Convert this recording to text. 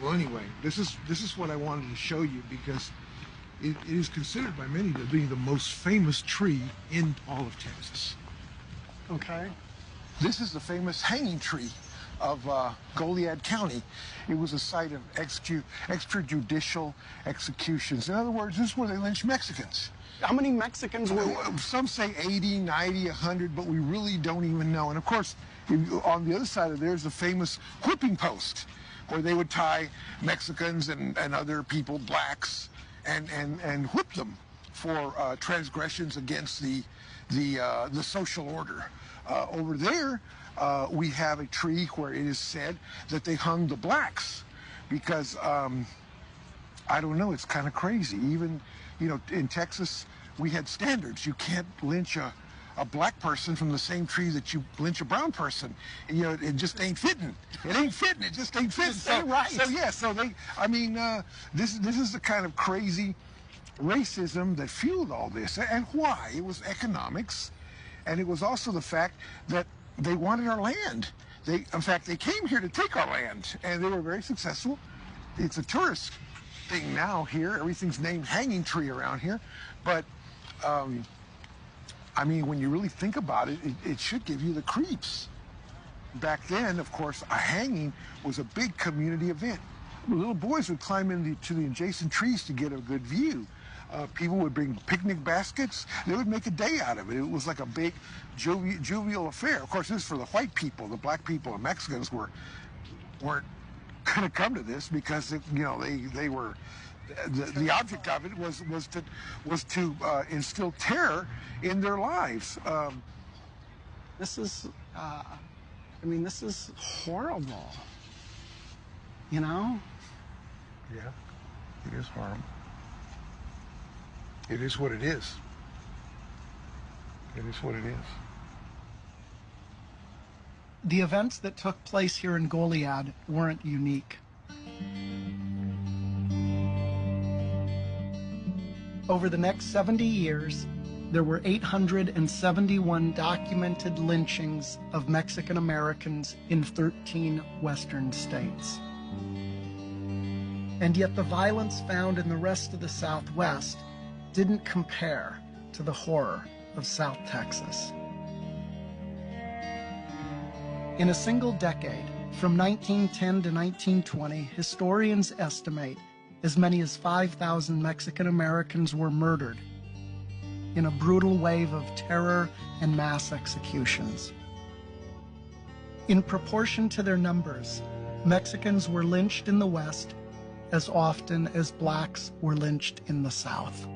Well, anyway, this is what I wanted to show you because it is considered by many to be the most famous tree in all of Texas. Okay. This is the famous hanging tree of Goliad County. It was a site of extrajudicial executions. In other words, this is where they lynched Mexicans. How many Mexicans were there? Some say 80, 90, 100, but we really don't even know. And of course, on the other side of there's the famous whipping post, where they would tie Mexicans and other people, blacks, and whip them for transgressions against the social order. Over there, we have a tree where it is said that they hung the blacks because, I don't know, it's kind of crazy. Even, you know, in Texas, we had standards. You can't lynch a black person from the same tree that you lynch a brown person. And, you know, it just ain't fitting. It ain't fitting. It just ain't fitting. So, right. So yeah. So they. I mean, this is the kind of crazy racism that fueled all this, and why? It was economics, and it was also the fact that they wanted our land. In fact, they came here to take our land, and they were very successful. It's a tourist thing now here. Everything's named Hanging Tree around here, but. I mean, when you really think about it, it should give you the creeps. Back then, of course, a hanging was a big community event. Little boys would climb into the adjacent trees to get a good view. People would bring picnic baskets. They would make a day out of it. It was like a big jovial affair. Of course, this is for the white people. The black people and Mexicans weren't going to come to this because, you know, they were... The object of it was to instill terror in their lives. This is, I mean, this is horrible. You know? Yeah, it is horrible. It is what it is. It is what it is. The events that took place here in Goliad weren't unique. Over the next 70 years, there were 871 documented lynchings of Mexican Americans in 13 western states. And yet the violence found in the rest of the Southwest didn't compare to the horror of South Texas. In a single decade, from 1910 to 1920, historians estimate as many as 5,000 Mexican Americans were murdered in a brutal wave of terror and mass executions. In proportion to their numbers, Mexicans were lynched in the West as often as blacks were lynched in the South.